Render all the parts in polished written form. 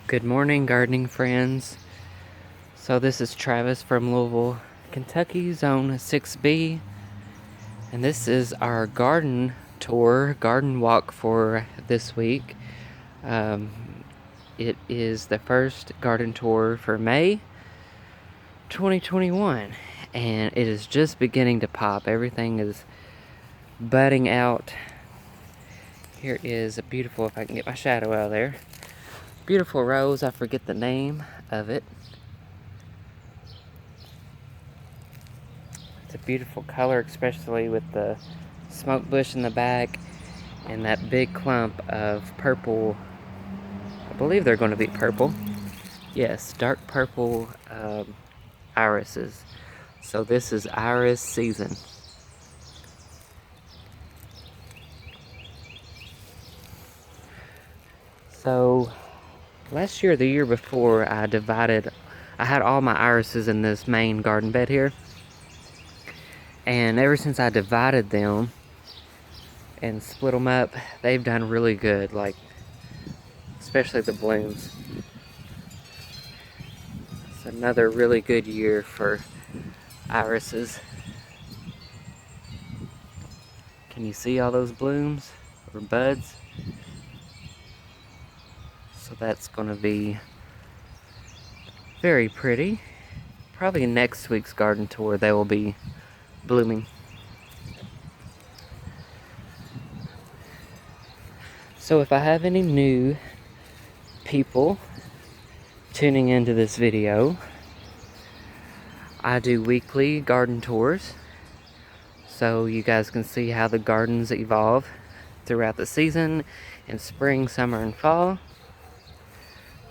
Good morning, gardening friends. So this is Travis from Louisville, Kentucky, Zone 6B. And this is our garden tour, garden walk for this week. It is the first garden tour for May 2021. And it is just beginning to pop. Everything is budding out. Here is a beautiful, if I can get my shadow out of there, beautiful rose. I forget the name of it. It's a beautiful color, especially with the smoke bush in the back and that big clump of purple. I believe they're going to be purple. Yes, dark purple irises. So this is iris season. So last year, the year before, I had all my irises in this main garden bed here. And ever since I divided them and split them up, they've done really good, like especially the blooms. It's another really good year for irises. Can you see all those blooms or buds? So that's going to be very pretty. Probably next week's garden tour they will be blooming. So if I have any new people tuning into this video, I do weekly garden tours so you guys can see how the gardens evolve throughout the season in spring, summer, and fall.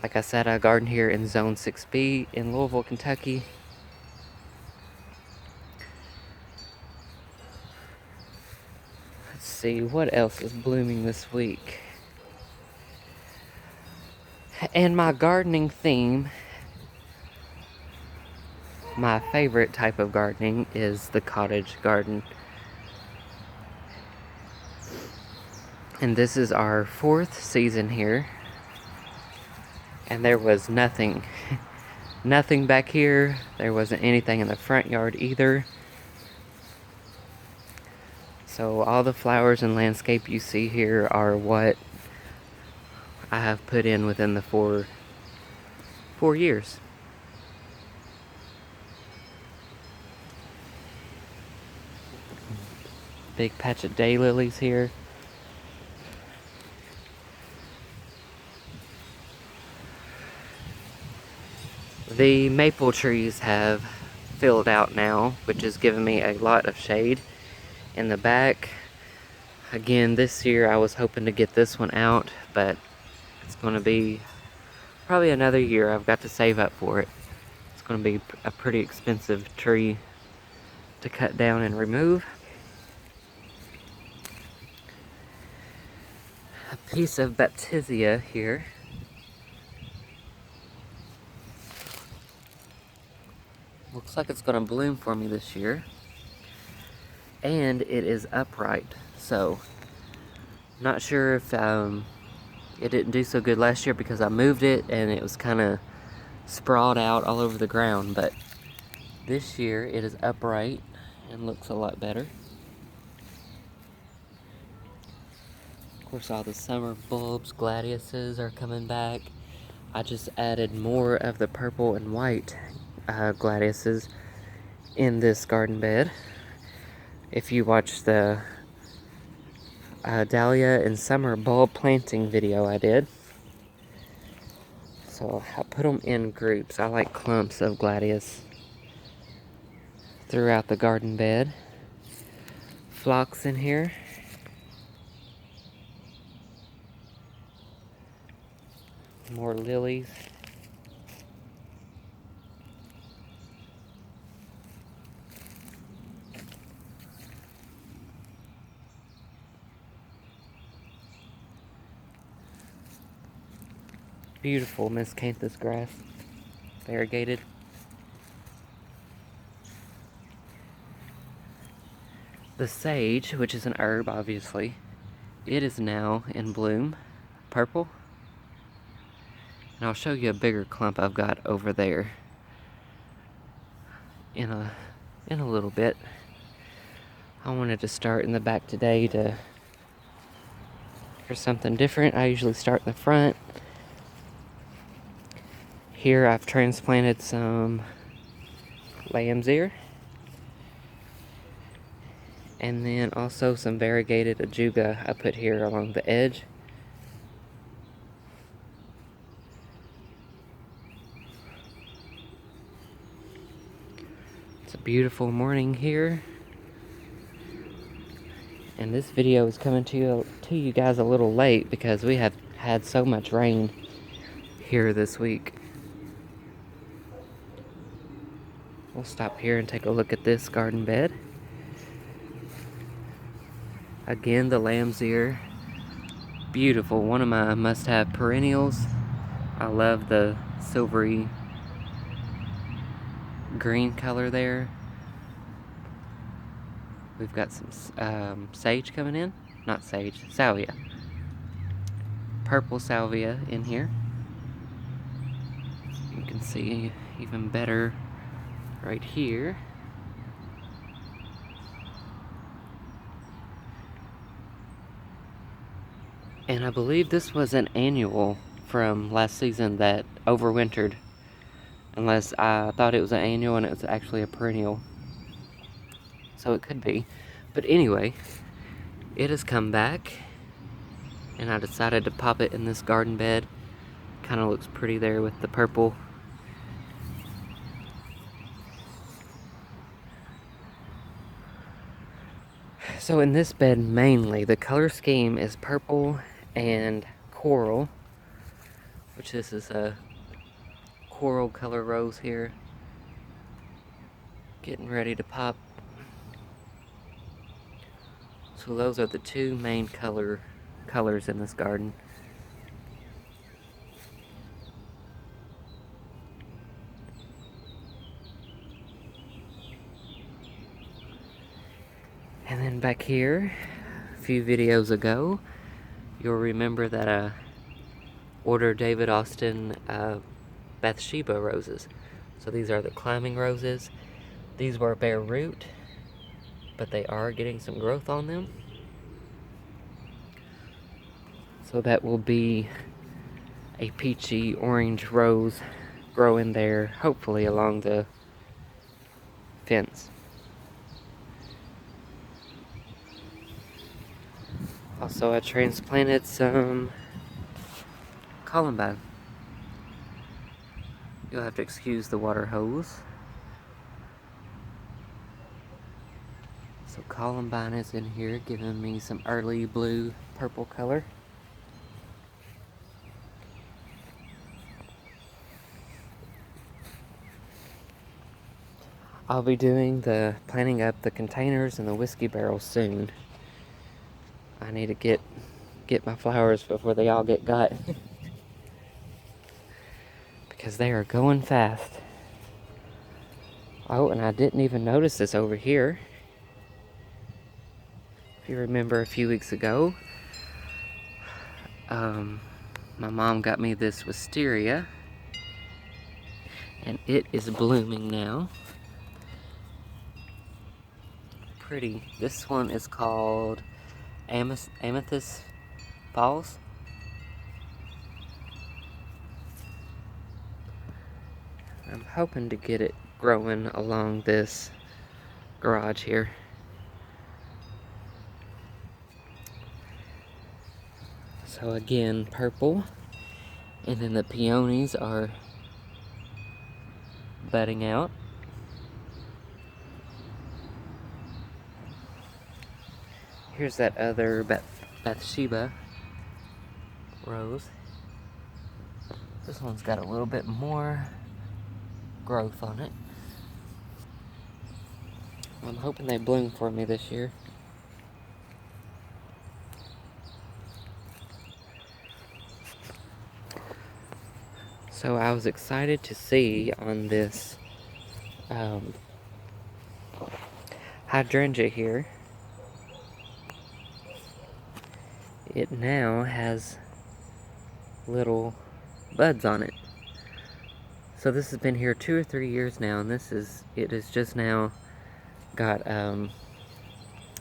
Like I said, I garden here in Zone 6B in Louisville, Kentucky. Let's see, what else is blooming this week? And my gardening theme, my favorite type of gardening is the cottage garden. And this is our 4th season here. And there was nothing back here. There wasn't anything in the front yard either. So all the flowers and landscape you see here are what I have put in within the four years. Big patch of daylilies here. The maple trees have filled out now, which has given me a lot of shade in the back. Again, this year I was hoping to get this one out, but it's going to be probably another year. I've got to save up for it. It's going to be a pretty expensive tree to cut down and remove. A piece of Baptisia here. Looks like it's going to bloom for me this year. And it is upright, so not sure if it didn't do so good last year because I moved it and it was kind of sprawled out all over the ground, but this year it is upright and looks a lot better. Of course, all the summer bulbs, gladiuses are coming back. I just added more of the purple and white gladiuses in this garden bed. If you watch the dahlia and summer bulb planting video I did. So I put them in groups. I like clumps of gladius throughout the garden bed. Phlox in here. More lilies. Beautiful miscanthus grass, variegated. The sage, which is an herb, obviously, it is now in bloom, purple. And I'll show you a bigger clump I've got over there in a little bit. I wanted to start in the back today for something different. I usually start in the front. Here I've transplanted some lamb's ear. And then also some variegated ajuga I put here along the edge. It's a beautiful morning here. And this video is coming to you guys a little late because we have had so much rain here this week. We'll stop here and take a look at this garden bed. Again, the lamb's ear. Beautiful, one of my must-have perennials. I love the silvery green color there. We've got some sage coming in. Not sage, salvia. Purple salvia in here. You can see even better right here. And I believe this was an annual from last season that overwintered. Unless I thought it was an annual and it was actually a perennial. So it could be. But anyway, it has come back. And I decided to pop it in this garden bed. Kind of looks pretty there with the purple. So in this bed mainly, the color scheme is purple and coral. Which this is a coral color rose here. Getting ready to pop. So those are the two main colors in this garden. And then back here, a few videos ago, you'll remember that I ordered David Austin Bathsheba roses. So these are the climbing roses. These were bare root, but they are getting some growth on them. So that will be a peachy orange rose growing there, hopefully along the fence. Also, I transplanted some columbine. You'll have to excuse the water hose. So columbine is in here, giving me some early blue purple color. I'll be doing planting up the containers and the whiskey barrels soon. I need to get my flowers before they all get got. Because they are going fast. Oh, and I didn't even notice this over here. If you remember a few weeks ago, my mom got me this wisteria. And it is blooming now. Pretty. This one is called Amethyst Falls. I'm hoping to get it growing along this garage here. So again, purple. And then the peonies are budding out. Here's that other Bathsheba rose. This one's got a little bit more growth on it. I'm hoping they bloom for me this year. So I was excited to see on this hydrangea here, it now has little buds on it. So this has been here 2 or 3 years now, and it is just now got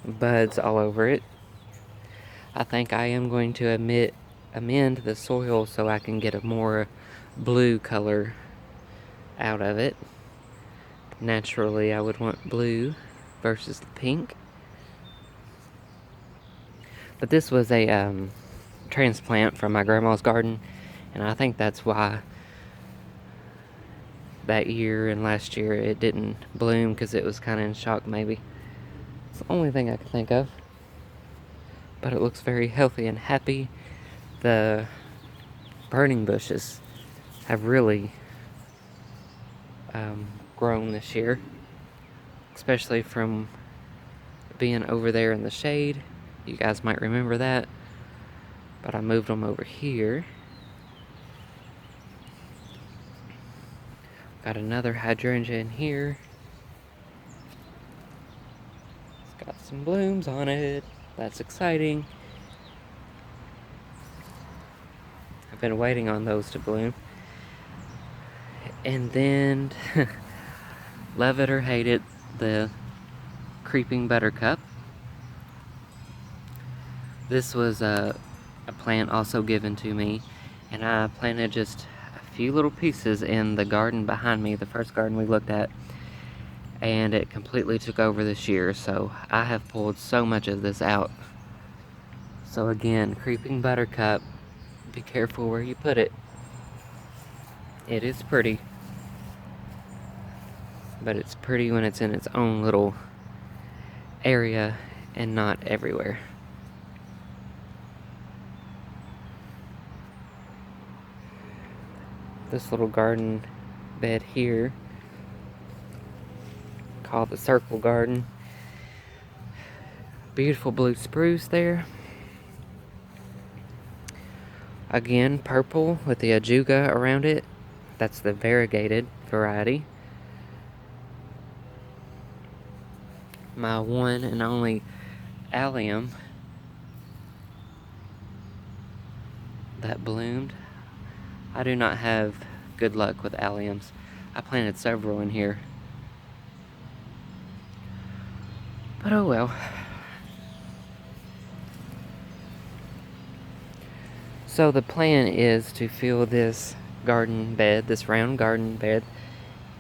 buds all over it. I think I am going to amend the soil so I can get a more blue color out of it. Naturally, I would want blue versus the pink. But this was a transplant from my grandma's garden, and I think that's why that year and last year it didn't bloom, because it was kind of in shock maybe. It's the only thing I can think of. But it looks very healthy and happy. The burning bushes have really grown this year, especially from being over there in the shade. You guys might remember that, but I moved them over here. Got another hydrangea in here. It's got some blooms on it. That's exciting. I've been waiting on those to bloom. And then, love it or hate it, the creeping buttercup. This was a plant also given to me, and I planted just a few little pieces in the garden behind me, the first garden we looked at, and it completely took over this year, so I have pulled so much of this out. So again, creeping buttercup, be careful where you put it. It is pretty, but it's pretty when it's in its own little area and not everywhere. This little garden bed here, called the circle garden. Beautiful blue spruce there. Again, purple with the ajuga around it. That's the variegated variety. My one and only allium that bloomed. I do not have good luck with alliums. I planted several in here, but oh well. So the plan is to fill this garden bed, this round garden bed,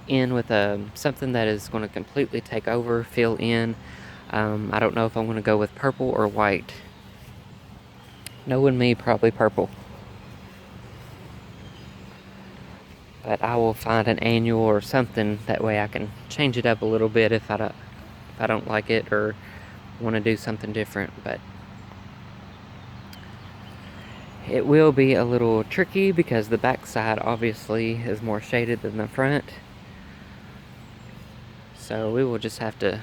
in with something that is going to completely take over, fill in. I don't know if I want to go with purple or white. Knowing me, probably purple. But I will find an annual or something, that way I can change it up a little bit if I don't like it or want to do something different. But it will be a little tricky because the back side obviously is more shaded than the front. So we will just have to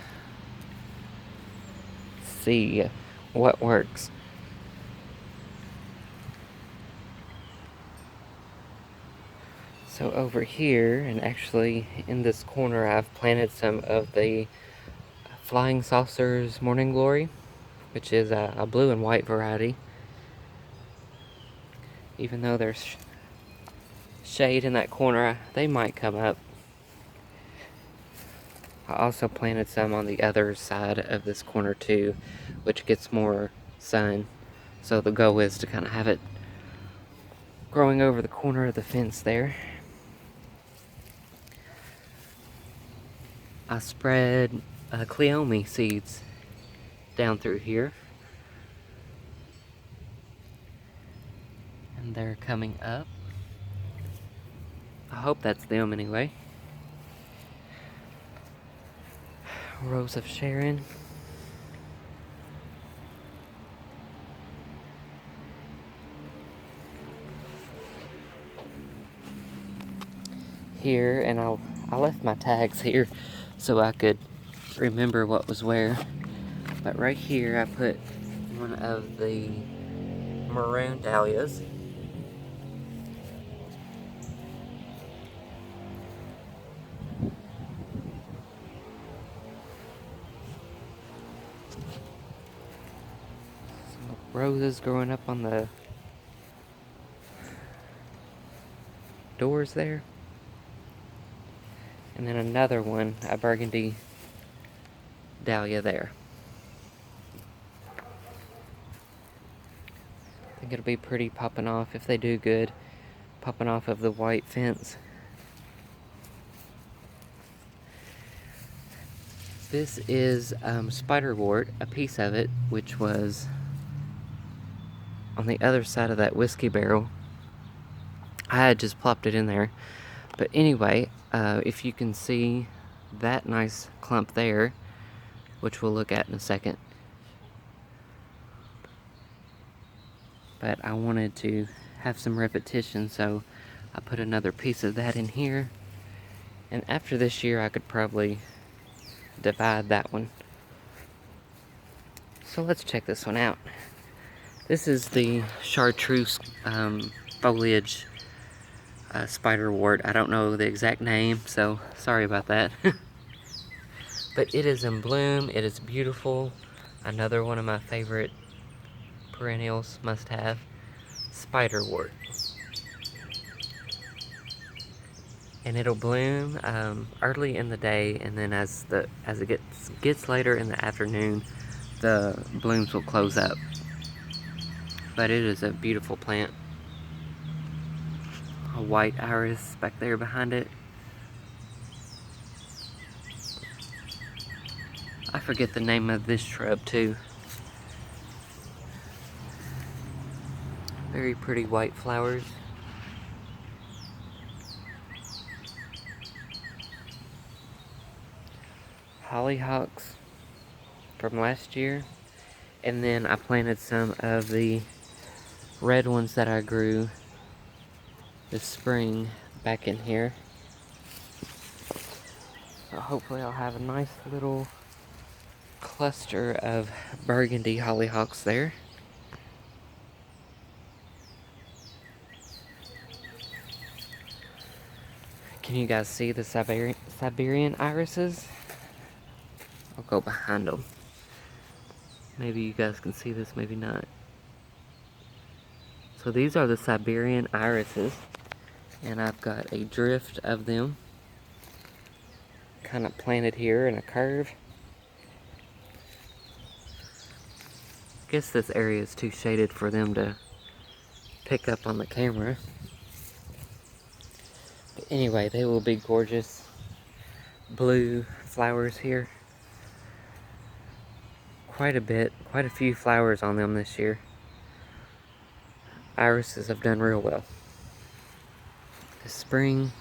see what works. So over here, and actually in this corner, I've planted some of the Flying Saucers Morning Glory, which is a blue and white variety. Even though there's shade in that corner, they might come up. I also planted some on the other side of this corner too, which gets more sun. So the goal is to kind of have it growing over the corner of the fence there. I spread Cleome seeds down through here, and they're coming up. I hope that's them anyway. Rose of Sharon. Here, and I left my tags here so I could remember what was where. But right here I put one of the maroon dahlias. Some roses growing up on the doors there. And then another one, a burgundy dahlia there. I think it'll be pretty popping off if they do good, popping off of the white fence. This is spiderwort, a piece of it, which was on the other side of that whiskey barrel. I had just plopped it in there. But anyway, if you can see that nice clump there, which we'll look at in a second. But I wanted to have some repetition, so I put another piece of that in here. And after this year, I could probably divide that one. So let's check this one out. This is the chartreuse foliage spiderwort. I don't know the exact name, so sorry about that. But it is in bloom. It is beautiful. Another one of my favorite perennials, must have, spiderwort. And it'll bloom early in the day, and then as it gets later in the afternoon, the blooms will close up. But it is a beautiful plant. A white iris back there behind it. I forget the name of this shrub too. Very pretty white flowers. Hollyhocks from last year. And then I planted some of the red ones that I grew this spring back in here. So hopefully I'll have a nice little cluster of burgundy hollyhocks there. Can you guys see the Siberian irises? I'll go behind them. Maybe you guys can see this, maybe not. So these are the Siberian irises, and I've got a drift of them kind of planted here in a curve. I guess this area is too shaded for them to pick up on the camera. But anyway, they will be gorgeous. Blue flowers here. Quite a few flowers on them this year. Irises have done real well. This spring,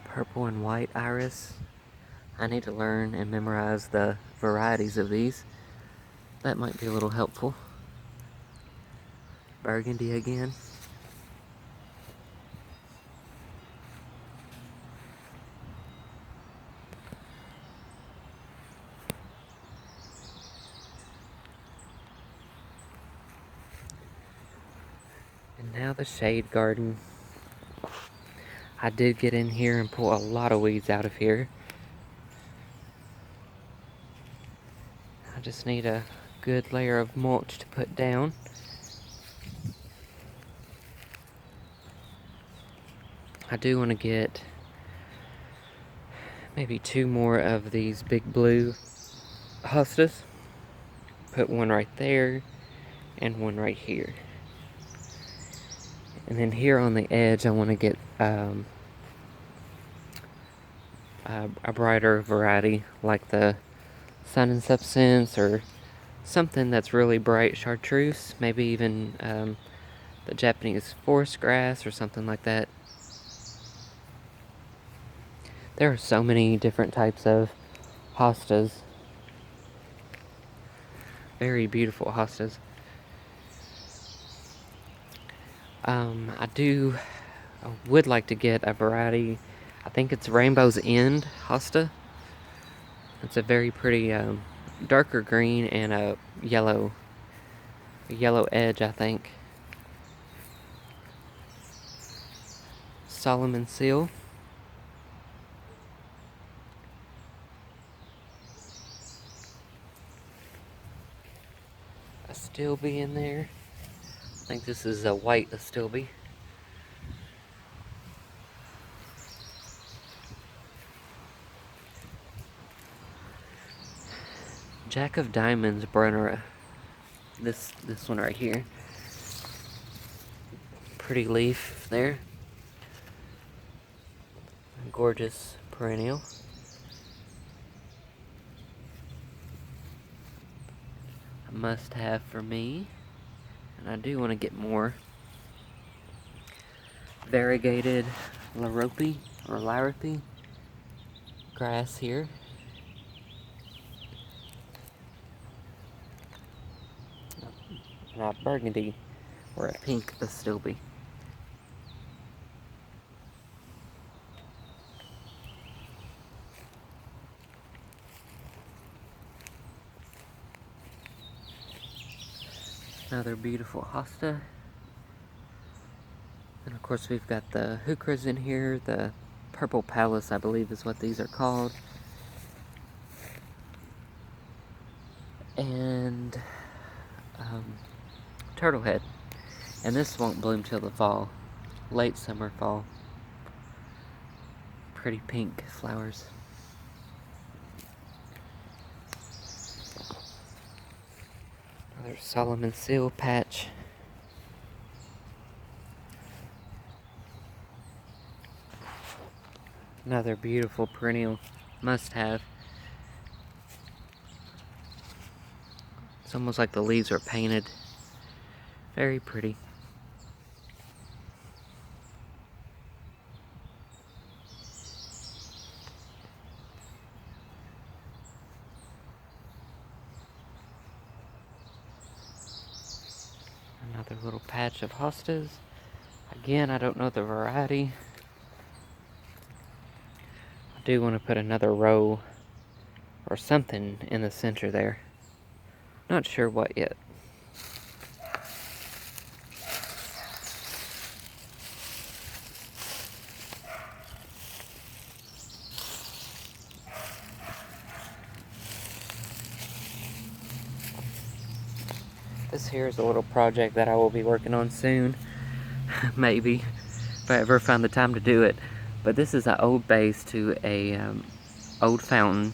purple and white iris. I need to learn and memorize the varieties of these. That might be a little helpful. Burgundy again. And now the shade garden. I did get in here and pull a lot of weeds out of here. I just need a good layer of mulch to put down. I do want to get maybe 2 more of these big blue hostas. Put one right there and one right here. And then here on the edge, I want to get a brighter variety, like the Sun and Substance, or something that's really bright chartreuse. Maybe even the Japanese forest grass or something like that. There are so many different types of hostas. Very beautiful hostas. I would like to get a variety. I think it's Rainbow's End hosta. It's a very pretty darker green and a yellow edge, I think. Solomon Seal. Astilbe in there. I think this is a white Astilbe. Jack of Diamonds Brunnera. This one right here. Pretty leaf there. Gorgeous perennial. A must have for me. And I do want to get more. Variegated Lorope or Lirape grass here. Not burgundy or a pink Astilbe. Another beautiful hosta. And of course we've got the heucheras in here. The purple palace, I believe, is what these are called. And turtlehead. And this won't bloom till the fall. Late summer, fall. Pretty pink flowers. Another Solomon seal patch. Another beautiful perennial must have. It's almost like the leaves are painted. Very pretty. Another little patch of hostas. Again, I don't know the variety. I do want to put another row or something in the center there. Not sure what yet. This here is a little project that I will be working on soon. Maybe, if I ever find the time to do it. But this is an old base to a old fountain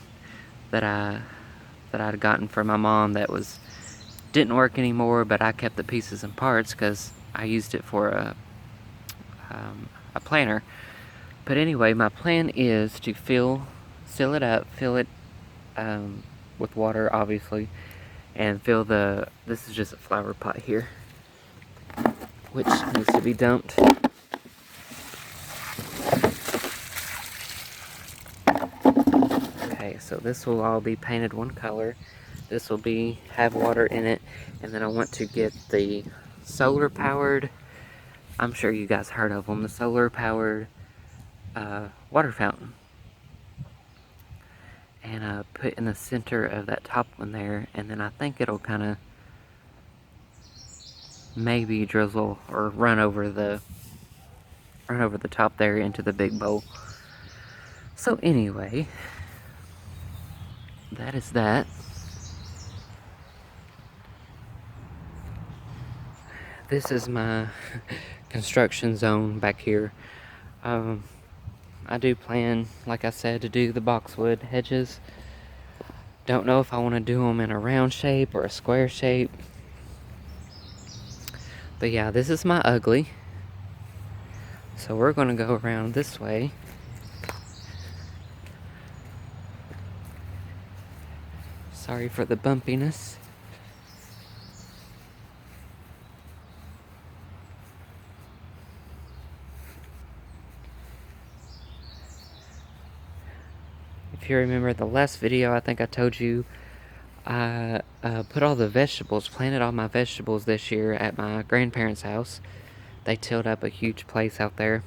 that I'd gotten from my mom that didn't work anymore, but I kept the pieces and parts because I used it for a planter. But anyway, my plan is to seal it up, fill it with water, obviously, and this is just a flower pot here, which needs to be dumped. Okay, so this will all be painted one color. This will have water in it, and then I want to get the solar powered, I'm sure you guys heard of them, the solar powered water fountain. And put in the center of that top one there, and then I think it'll kind of maybe drizzle or run over the top there into the big bowl. So anyway, that is that. This is my construction zone back here. I do plan, like I said, to do the boxwood hedges. Don't know if I want to do them in a round shape or a square shape. But yeah, this is my ugly. So we're going to go around this way. Sorry for the bumpiness. If you remember the last video, I think I told you I put all the vegetables, planted all my vegetables this year at my grandparents' house. They tilled up a huge place out there.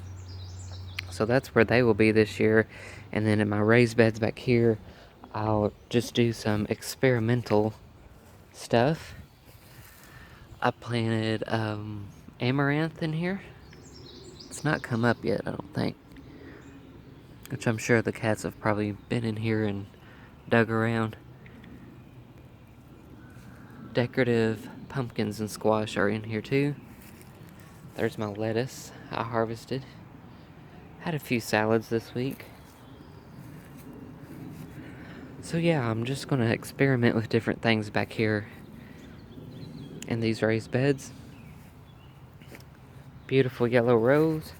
So that's where they will be this year. And then in my raised beds back here, I'll just do some experimental stuff. I planted amaranth in here. It's not come up yet, I don't think. Which I'm sure the cats have probably been in here and dug around. Decorative pumpkins and squash are in here too. There's my lettuce I harvested. Had a few salads this week. So yeah, I'm just gonna experiment with different things back here in these raised beds. Beautiful yellow rose.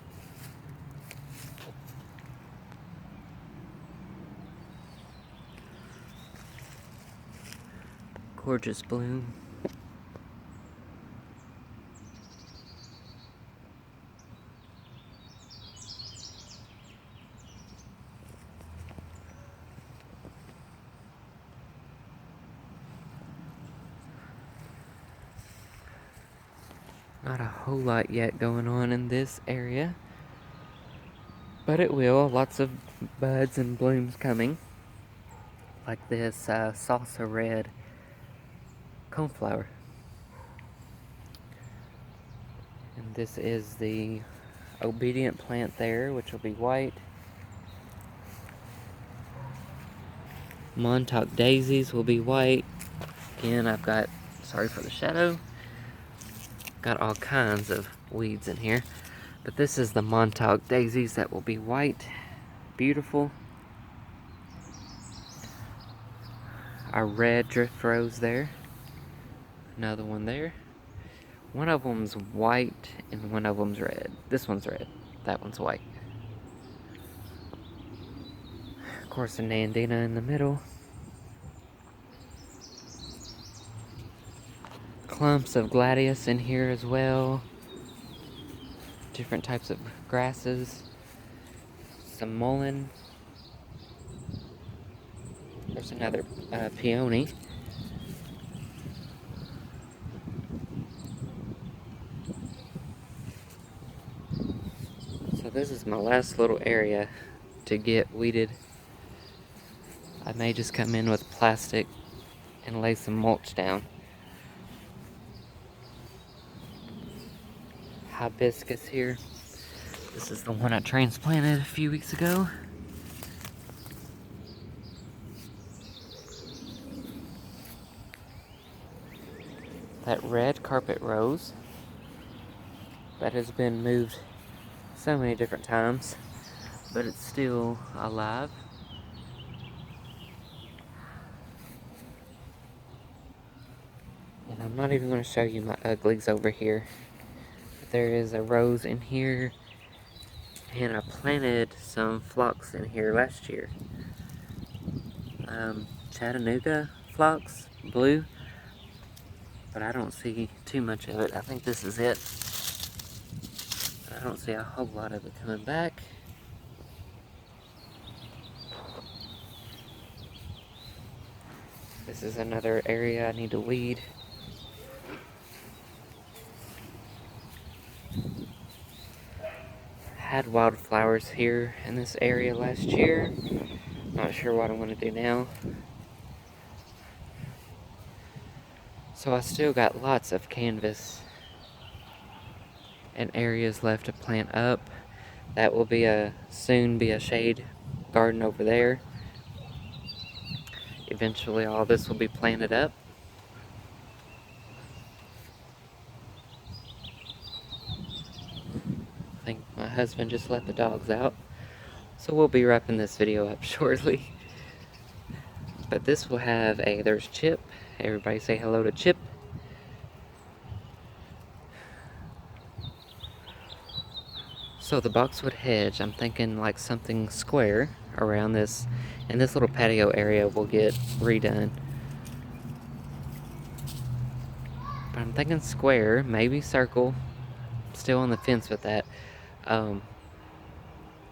Gorgeous bloom. Not a whole lot yet going on in this area, but it will. Lots of buds and blooms coming, like this salsa red coneflower. And this is the obedient plant there, which will be white. Montauk daisies will be white. Again, I've got, sorry for the shadow, got all kinds of weeds in here. But this is the Montauk daisies that will be white. Beautiful. Our red drift rose there. Another one there. One of them's white and one of them's red. This one's red. That one's white. Of course, a Nandina in the middle. Clumps of gladius in here as well. Different types of grasses. Some mullein. There's another peony. So this is my last little area to get weeded. I may just come in with plastic and lay some mulch down. Hibiscus here. This is the one I transplanted a few weeks ago. That red carpet rose that has been moved so many different times, but it's still alive. And I'm not even going to show you my uglies over here. There is a rose in here, and I planted some phlox in here last year. Chattanooga phlox, blue, but I don't see too much of it. I think this is it. I don't see a whole lot of it coming back. This is another area I need to weed. Had wildflowers here in this area last year. Not sure what I'm going to do now. So I still got lots of canvas and areas left to plant up. That will be soon be a shade garden over there. Eventually all this will be planted up. I think my husband just let the dogs out. So we'll be wrapping this video up shortly. But this will have there's Chip. Everybody say hello to Chip. So the boxwood hedge, I'm thinking like something square around this, and this little patio area will get redone. But I'm thinking square, maybe circle. Still on the fence with that. And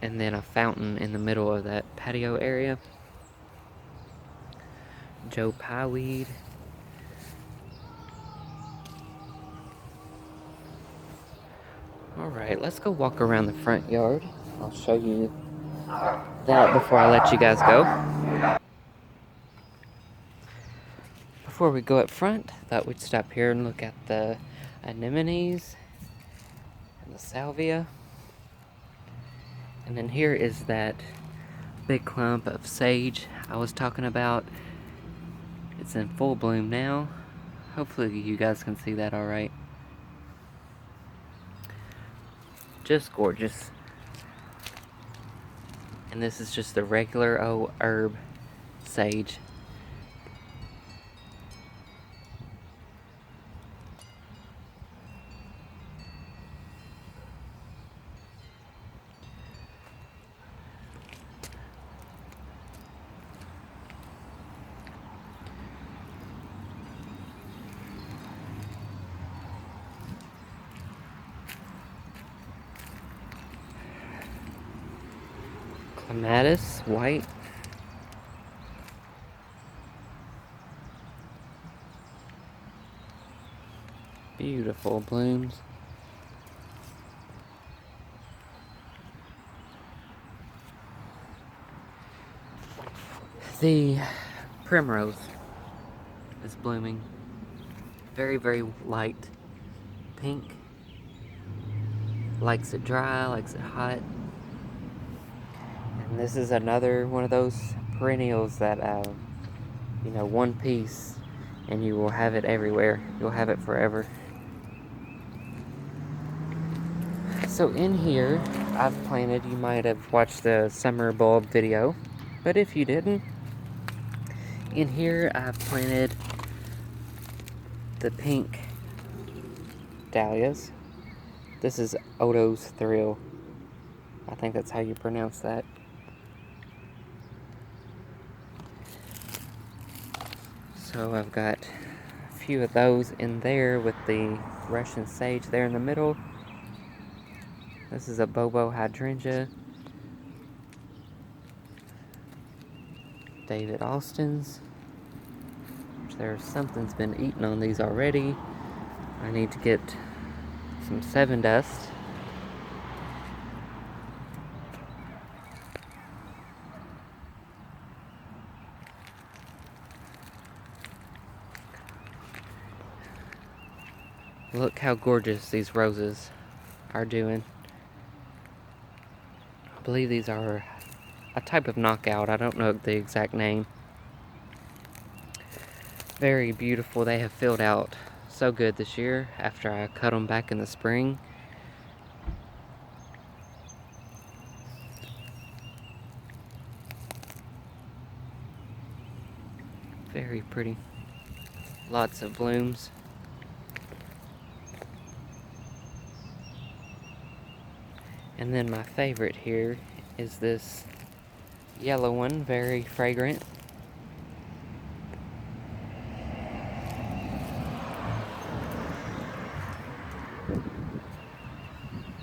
then a fountain in the middle of that patio area. Joe Pye weed. Alright, let's go walk around the front yard. I'll show you that before I let you guys go. Before we go up front, thought we'd stop here and look at the anemones and the salvia. And then here is that big clump of sage I was talking about. It's in full bloom now. Hopefully you guys can see that all right. Just gorgeous. And this is just the regular old herb sage. Clematis, white. Beautiful blooms. The primrose is blooming. Very, very light pink. Likes it dry, likes it hot. And this is another one of those perennials that, you know, one piece and you will have it everywhere. You'll have it forever. So in here, I've planted, you might have watched the summer bulb video, but if you didn't, in here I've planted the pink dahlias. This is Odo's Thrill. I think that's how you pronounce that. So I've got a few of those in there with the Russian sage there in the middle. This is a Bobo hydrangea. David Austin's. There's something's been eating on these already. I need to get some Seven Dust. Look how gorgeous these roses are doing. I believe these are a type of knockout. I don't know the exact name. Very beautiful. They have filled out so good this year after I cut them back in the spring. Very pretty. Lots of blooms. And then my favorite here is this yellow one, very fragrant.